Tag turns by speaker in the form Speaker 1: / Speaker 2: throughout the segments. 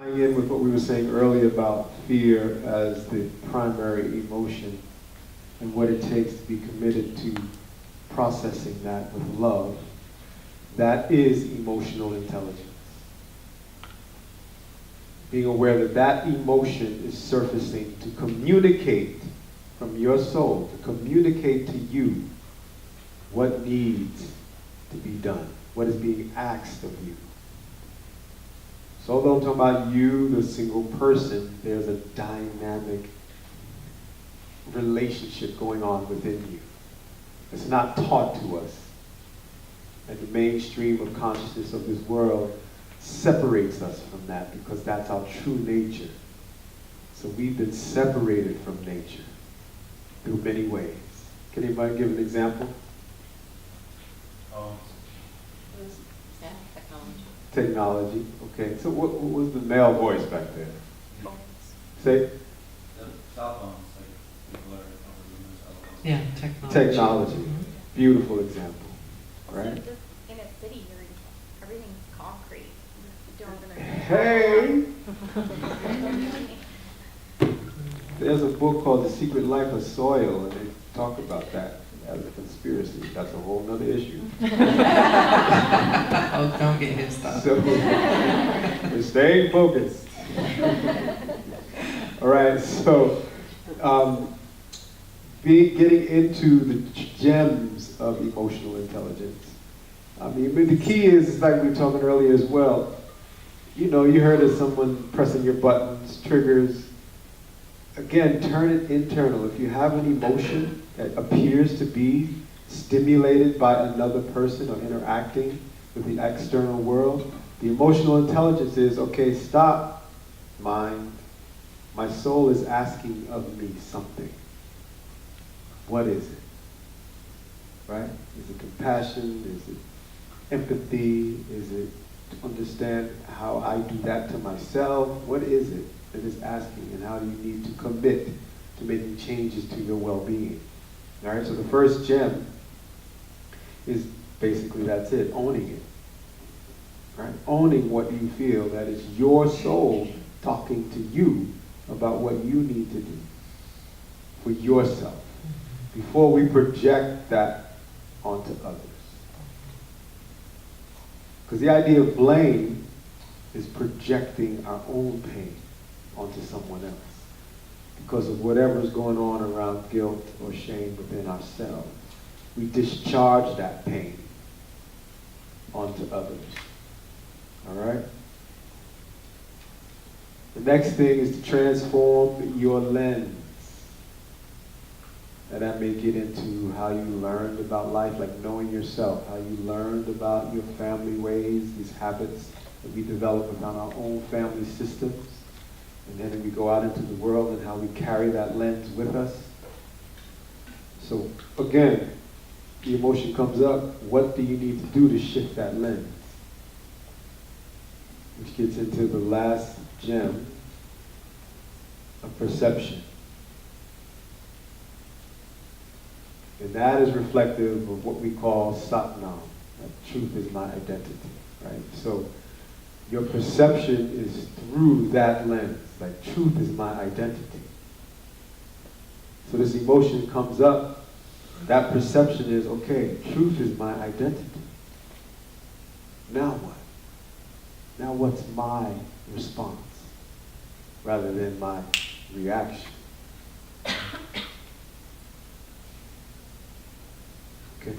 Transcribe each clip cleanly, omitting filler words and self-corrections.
Speaker 1: Tying in with what we were saying earlier about fear as the primary emotion and what it takes to be committed to processing that with love, that is emotional intelligence. Being aware that that emotion is surfacing to communicate from your soul, to communicate to you what needs to be done, what is being asked of you. So although I'm talking about you, the single person, there's a dynamic relationship going on within you. It's not taught to us. And the mainstream of consciousness of this world separates us from that because that's our true nature. So we've been separated from nature through many ways. Can anybody give an example? Technology. Okay. So what was the male voice back there? Say?
Speaker 2: The cell phones, like people are using cell phones.
Speaker 3: Yeah, technology.
Speaker 1: Technology.
Speaker 3: Mm-hmm.
Speaker 1: Beautiful example. Right?
Speaker 4: Just in a city, everything's concrete. You don't
Speaker 1: Hey! There's a book called The Secret Life of Soil, and they talk about that as a conspiracy. That's a whole nother issue.
Speaker 3: Oh, don't get him started.
Speaker 1: So, we're staying focused. All right, so getting into the gems of emotional intelligence. I mean, but the key is like we were talking earlier as well. You know, you heard of someone pressing your buttons, triggers. Again, turn it internal. If you have an emotion that appears to be stimulated by another person or interacting with the external world, the emotional intelligence is, okay, stop, mind. My soul is asking of me something. What is it? Right? Is it compassion? Is it empathy? Is it to understand how I do that to myself? What is it that is asking, and how do you need to commit to making changes to your well-being? All right, so the first gem is basically that's it, owning it. Right? Owning what you feel, that is your soul talking to you about what you need to do for yourself before we project that onto others. Because the idea of blame is projecting our own pain onto someone else because of whatever's going on around guilt or shame within ourselves. We discharge that pain onto others. All right? The next thing is to transform your lens. And that may get into how you learned about life, like knowing yourself, how you learned about your family ways, these habits that we develop within our own family systems. And then we go out into the world and how we carry that lens with us. So again, the emotion comes up, what do you need to do to shift that lens? Which gets into the last gem of perception. And that is reflective of what we call Satnam. Truth is my identity, right? So your perception is through that lens. Like, truth is my identity. So this emotion comes up, that perception is, okay, truth is my identity. Now what? Now what's my response rather than my reaction? Okay.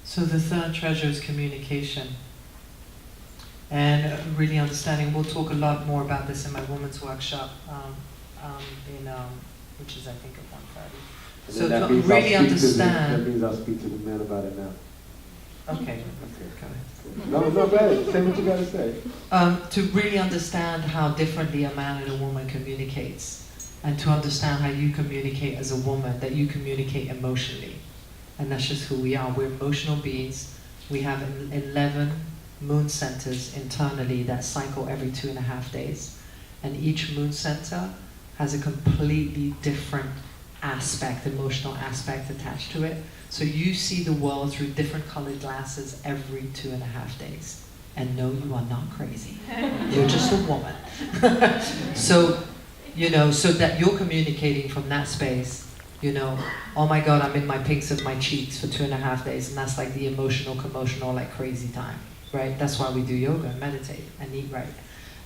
Speaker 3: So the third treasure is communication. And really understanding, we'll talk a lot more about this in my women's workshop, which is I think at 1:30. So to really understand.
Speaker 1: That means I'll speak to the men about it now.
Speaker 3: Okay.
Speaker 1: Go ahead. No, go ahead. Say what you got to say.
Speaker 3: To really understand how differently a man and a woman communicates, and to understand how you communicate as a woman, that you communicate emotionally. And that's just who we are. We're emotional beings. We have 11 moon centers internally that cycle every 2.5 days. And each moon center has a completely different aspect, emotional aspect attached to it. So you see the world through different colored glasses every 2.5 days. And no, you are not crazy. You're just a woman. So, you know, so that you're communicating from that space, you know, oh my God, I'm in my pinks of my cheeks for 2.5 days, and that's like the emotional, commotional, like crazy time, right? That's why we do yoga and meditate and eat right.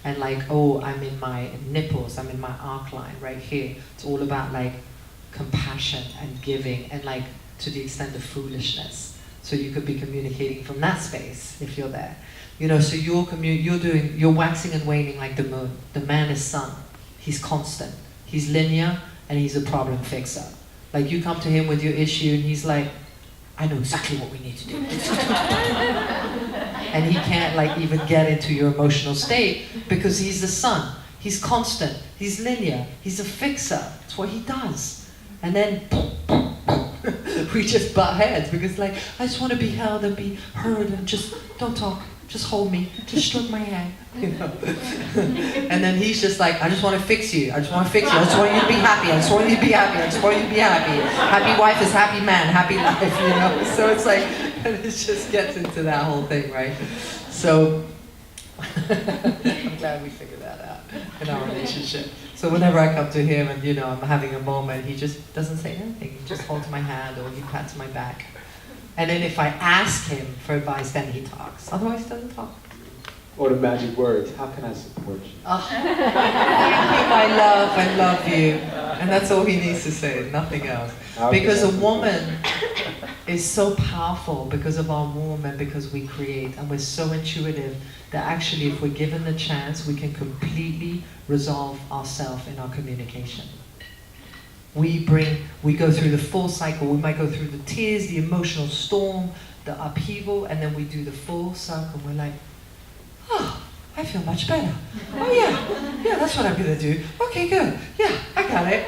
Speaker 3: And like, oh, I'm in my nipples, I'm in my arc line right here. It's all about like compassion and giving, and like to the extent of foolishness. So you could be communicating from that space if you're there. You know, so you're waxing and waning like the moon. The man is sun. He's constant. He's linear, and he's a problem fixer. Like you come to him with your issue, and he's like, I know exactly what we need to do. And he can't like even get into your emotional state because he's the sun. He's constant. He's linear. He's a fixer. That's what he does. And then we just butt heads because like, I just want to be held and be heard and just don't talk. Just hold me, just stroke my hand, you know. And then he's just like, I just want to fix you. I just want to fix you. I just want you to be happy. I just want you to be happy. I just want you to be happy. Happy wife is happy man, happy life, you know. So it's like, and it just gets into that whole thing, right? So I'm glad we figured that out in our relationship. So whenever I come to him and, you know, I'm having a moment, he just doesn't say anything. He just holds my hand or he pats my back. And then if I ask him for advice, then he talks. Otherwise, he doesn't talk.
Speaker 1: Or the magic words, how can I support you?
Speaker 3: Oh, thank you, my love, I love you. And that's all he needs to say, nothing else. Because a woman is so powerful because of our womb and because we create. And we're so intuitive that actually if we're given the chance, we can completely resolve ourselves in our communication. We go through the full cycle. We might go through the tears, the emotional storm, the upheaval, and then we do the full circle. We're like, oh, I feel much better. Oh yeah, that's what I'm gonna do. Okay, good. Yeah, I got it.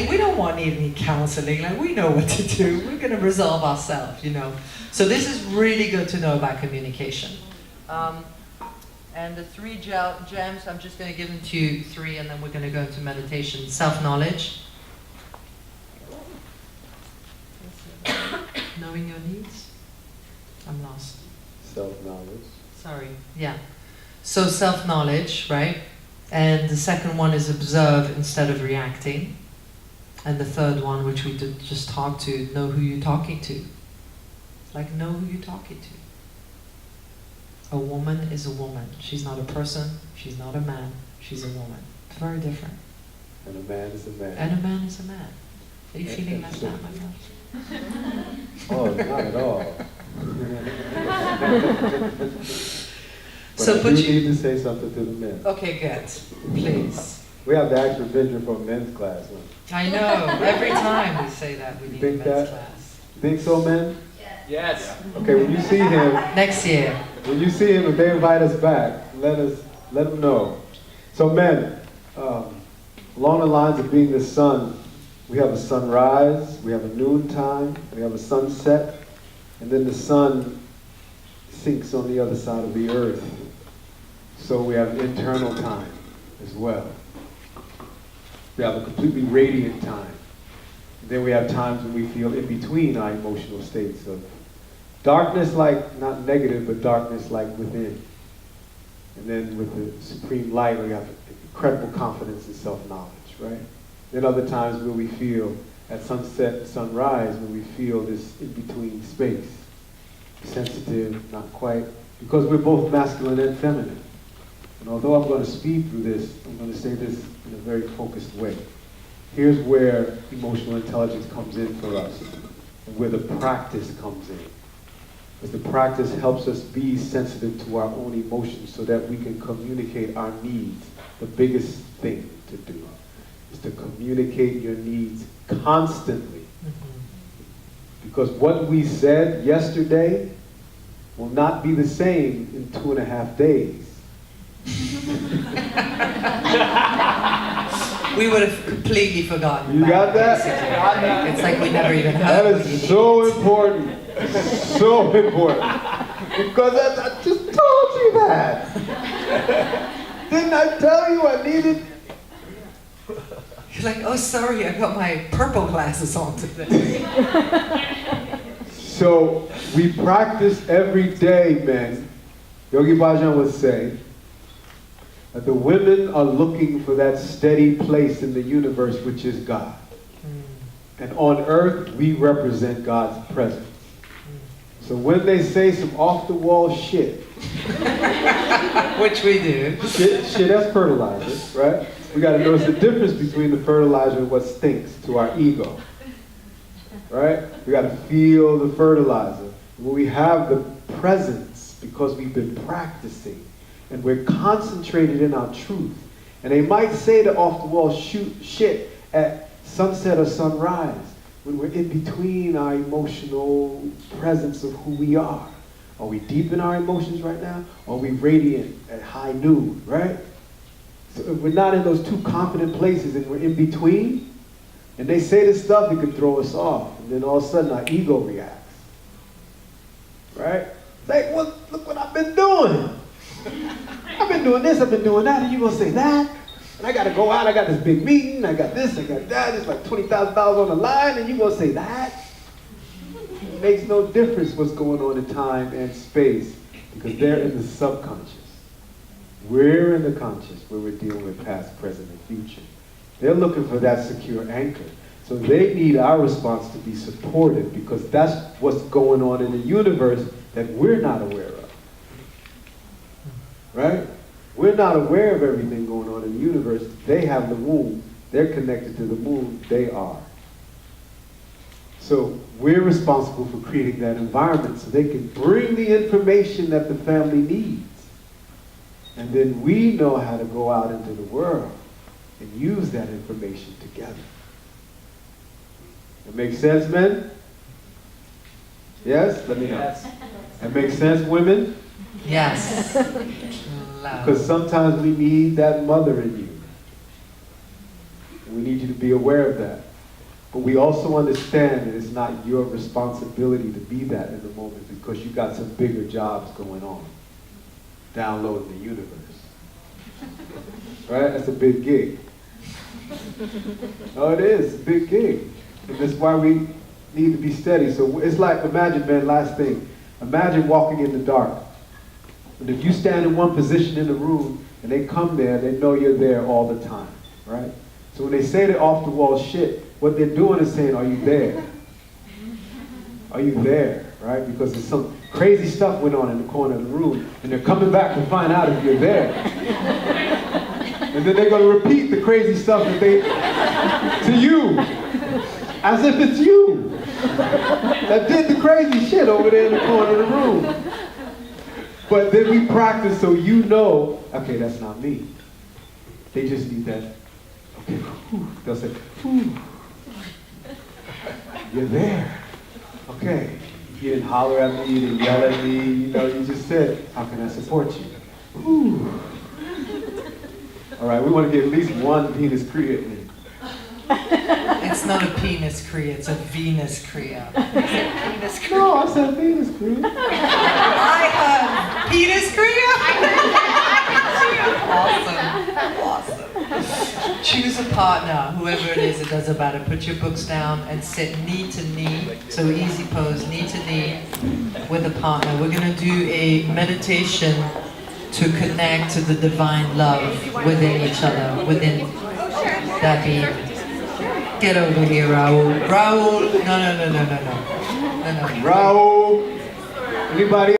Speaker 3: We don't want any counseling. Like we know what to do. We're gonna resolve ourselves, you know. So this is really good to know about communication. And the 3 gems, I'm just gonna give them to you 3, and then we're gonna go into meditation. Self-knowledge. Knowing your needs? I'm lost.
Speaker 1: Self-knowledge.
Speaker 3: Sorry, yeah. So self-knowledge, right? And the second one is observe instead of reacting. And the third one, which we did just talk to, know who you're talking to. Like, know who you're talking to. A woman is a woman. She's not a person. She's not a man. She's a woman. It's very different.
Speaker 1: And a man is a man.
Speaker 3: And a man is a man. Are you feeling like that, my love?
Speaker 1: Oh, not at all. But
Speaker 3: So
Speaker 1: I do need to say something to the men.
Speaker 3: Okay, good. Please.
Speaker 1: We have the extra vision for a men's class. Huh?
Speaker 3: I know. Every time we say that, we need a
Speaker 1: Think
Speaker 3: men's
Speaker 1: that?
Speaker 3: class.
Speaker 1: Think so, men?
Speaker 2: Yes.
Speaker 1: Okay, when you see him,
Speaker 3: Next year.
Speaker 1: when you see him, if they invite us back, let them know. So, men, along the lines of being the sun, we have a sunrise, we have a noontime, we have a sunset, and then the sun sinks on the other side of the earth. So we have internal time as well. We have a completely radiant time. And then we have times when we feel in between our emotional states of darkness, like not negative, but darkness like within. And then with the supreme light, we have incredible confidence and self-knowledge, right? Then other times where we feel at sunset and sunrise, when we feel this in-between space, sensitive, not quite, because we're both masculine and feminine. And although I'm going to speed through this, I'm going to say this in a very focused way. Here's where emotional intelligence comes in for us, and where the practice comes in. Because the practice helps us be sensitive to our own emotions so that we can communicate our needs. The biggest thing to do is to communicate your needs constantly. Because what we said yesterday will not be the same in 2.5 days.
Speaker 3: We would have completely forgotten.
Speaker 1: You got that?
Speaker 3: Basically. It's like we never even
Speaker 1: That
Speaker 3: heard.
Speaker 1: is so important. So important. Because I just told you that. Didn't I tell you I needed
Speaker 3: like, oh, sorry, I got my purple glasses on today.
Speaker 1: So we practice every day, men. Yogi Bhajan would say that the women are looking for that steady place in the universe, which is God. And on earth, we represent God's presence. So when they say some off-the-wall shit,
Speaker 3: which we do.
Speaker 1: Shit, that's fertilizer, right? We got to notice the difference between the fertilizer and what stinks to our ego. Right? We got to feel the fertilizer. When we have the presence, because we've been practicing, and we're concentrated in our truth. And they might say the off-the-wall shit at sunset or sunrise, when we're in between our emotional presence of who we are. Are we deep in our emotions right now? Or are we radiant at high noon, right? So if we're not in those two confident places and we're in between, and they say this stuff, it could throw us off. And then all of a sudden our ego reacts. Right? Like, well, look what I've been doing. I've been doing this, I've been doing that, and you're gonna say that? And I gotta go out, I got this big meeting, I got this, I got that, it's like $20,000 on the line, and you're gonna say that? It makes no difference what's going on in time and space, because they're in the subconscious. We're in the conscious, where we're dealing with past, present, and future. They're looking for that secure anchor. So they need our response to be supportive, because that's what's going on in the universe that we're not aware of. Right? We're not aware of everything going on in the universe. They have the womb. They're connected to the moon. They are. So we're responsible for creating that environment so they can bring the information that the family needs. And then we know how to go out into the world and use that information together. That makes sense, men? Yes? Let me know.
Speaker 2: Yes.
Speaker 1: That makes sense, women?
Speaker 3: Yes.
Speaker 1: Because sometimes we need that mother in you. We need you to be aware of that. But we also understand that it's not your responsibility to be that in the moment, because you got some bigger jobs going on. Downloading the universe. Right? That's a big gig. Oh, it is a big gig. And that's why we need to be steady. So it's like, imagine, man, last thing. Imagine walking in the dark. And if you stand in one position in the room and they come there, they know you're there all the time, right? So when they say the off-the-wall shit, what they're doing is saying, are you there? Are you there, right? Because there's some crazy stuff went on in the corner of the room, and they're coming back to find out if you're there. And then they're going to repeat the crazy stuff that they, to you, as if it's you that did the crazy shit over there in the corner of the room. But then we practice so you know, okay, that's not me. They just need that, okay, whew. They'll say, whew. You're there. Okay. You didn't holler at me, you didn't yell at me, you know, you just said, how can I support you? Whew. All right, we want to get at least one penis kriya in.
Speaker 3: It's not a penis kriya, it's a Venus kriya.
Speaker 4: Penis kriya.
Speaker 1: No, I said penis kriya.
Speaker 3: I heard penis kriya? Awesome. Choose a partner, whoever it is, it doesn't matter. Put your books down and sit knee to knee. So easy pose, knee to knee with a partner. We're going to do a meditation to connect to the divine love within each other, within that being. Get over here, Raul. Raul, no.
Speaker 1: Raul, anybody